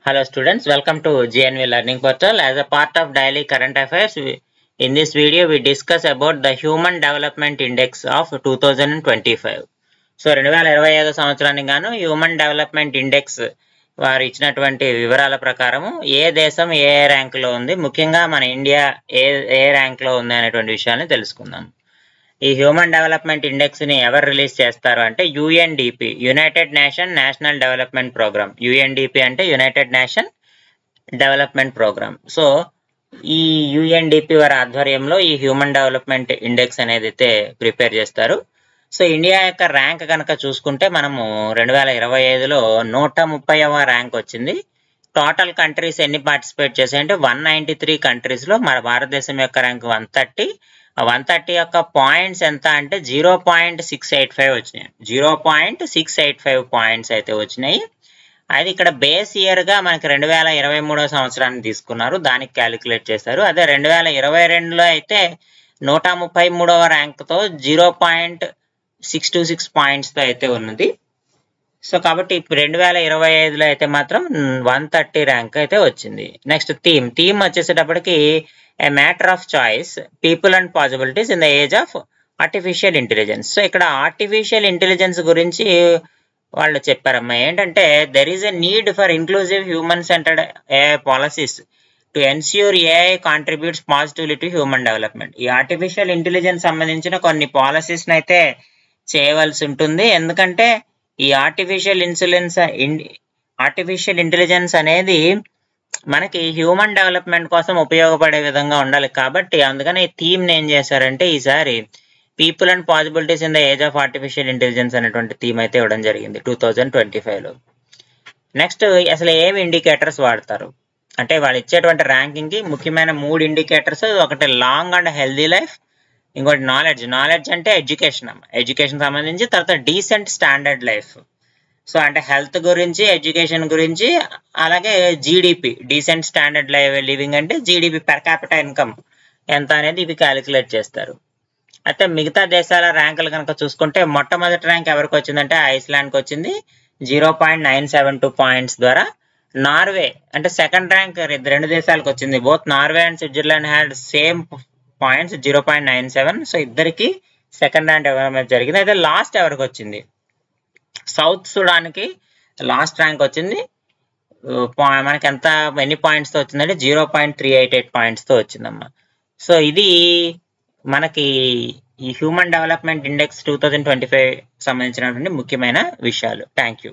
Hello students, welcome to GNV Learning Portal. As a part of daily current affairs, in this video we discuss about the Human Development Index of 2025. So 2025 సంవత్సరానికి గాను human development index వారు ఇచ్చినటువంటి వివరాల ప్రకారం ఏ దేశం ఏ ర్యాంకులో ఉంది, ముఖ్యంగా మన ఇండియా ఏ ర్యాంకులో ఉంది అనేటువంటి విషయాన్ని తెలుసుకుందాం. ఈ హ్యూమన్ డెవలప్మెంట్ ఇండెక్స్ ని ఎవరు రిలీజ్ చేస్తారు అంటే UNDP, United Nation National development programme. UNDP అంటే United Nation development programme. So ఈ యుఎన్డిపి వారి ఆధ్వర్యంలో ఈ హ్యూమన్ డెవలప్మెంట్ ఇండెక్స్ అనేది అయితే ప్రిపేర్ చేస్తారు. సో ఇండియా యొక్క ర్యాంక్ కనుక చూసుకుంటే మనము 2025లో 130వ ర్యాంక్ వచ్చింది. టోటల్ కంట్రీస్ ఎన్ని పార్టిసిపేట్ చేశాయంటే 193 కంట్రీస్లో మన భారతదేశం యొక్క ర్యాంక్ 130. 130 యొక్క పాయింట్స్ ఎంత అంటే 0.685 వచ్చినాయి. 0.685 పాయింట్స్ అయితే వచ్చినాయి. అది ఇక్కడ బేస్ ఇయర్గా మనకి 2023 సంవత్సరాన్ని తీసుకున్నారు, దానికి క్యాలిక్యులేట్ చేశారు. అదే 2022లో అయితే 133వ ర్యాంక్తో 0.626 పాయింట్స్తో అయితే ఉన్నది. సో కాబట్టి 2025లో అయితే మాత్రం 130 ర్యాంక్ అయితే వచ్చింది. నెక్స్ట్ థీమ్ వచ్చేసేటప్పటికి a matter of choice, people and possibilities in the age of artificial intelligence. So ఇక్కడ ఆర్టిఫిషియల్ ఇంటెలిజెన్స్ గురించి వాళ్ళు చెప్పారమ్మా. ఏంటంటే there is a need for inclusive human centred AI policies to ensure AI contributes positively to human development. ఈ artificial intelligence సంబంధించిన కొన్ని పాలసీస్ని అయితే చేయవలసి ఉంటుంది. ఎందుకంటే ఈ ఆర్టిఫిషియల్ ఇంటెలిజెన్స్ అనేది మనకి హ్యూమన్ డెవలప్మెంట్ కోసం ఉపయోగపడే విధంగా ఉండాలి. కాబట్టి అందుకని ఈ థీమ్ ఏం చేశారంటే ఈసారి people and possibilities in the age of artificial intelligence అనేటువంటి థీమ్ అయితే ఇవ్వడం జరిగింది 2025లో. నెక్స్ట్ అసలు ఏమి ఇండికేటర్స్ వాడతారు అంటే వాళ్ళు ఇచ్చేటువంటి ర్యాంకింగ్కి ముఖ్యమైన 3 ఇండికేటర్స్. ఒకటి లాంగ్ అండ్ హెల్దీ లైఫ్, ఇంకోటి నాలెడ్జ్ అంటే ఎడ్యుకేషన్ సంబంధించి, తర్వాత డీసెంట్ స్టాండర్డ్ లైఫ్. సో అంటే హెల్త్ గురించి, ఎడ్యుకేషన్ గురించి, అలాగే జీడిపి, డీసెంట్ స్టాండర్డ్ లివింగ్ అంటే జీడిపి, పర్ క్యాపిటల్ ఇన్కమ్ ఎంత అనేది ఇవి క్యాలిక్యులేట్ చేస్తారు. అయితే మిగతా దేశాల ర్యాంకులు కనుక చూసుకుంటే మొట్టమొదటి ర్యాంక్ ఎవరికి వచ్చిందంటే ఐస్లాండ్కి వచ్చింది 0.972 పాయింట్స్ ద్వారా. నార్వే అంటే సెకండ్ ర్యాంక్ 2 దేశాలకు వచ్చింది. Both Norway and Switzerland had same points 0.97. So ఇద్దరికి సెకండ్ ర్యాంక్ ఇవ్వడం జరిగింది. అయితే లాస్ట్ ఎవరికి వచ్చింది, సౌత్ సుడాన్కి లాస్ట్ ర్యాంక్ వచ్చింది. మనకి ఎన్ని పాయింట్స్తో వచ్చిందంటే 0.388 పాయింట్స్తో వచ్చిందమ్మా. సో ఇది మనకి ఈ హ్యూమన్ డెవలప్మెంట్ ఇండెక్స్ 2025 సంబంధించినటువంటి ముఖ్యమైన విషయాలు. Thank you.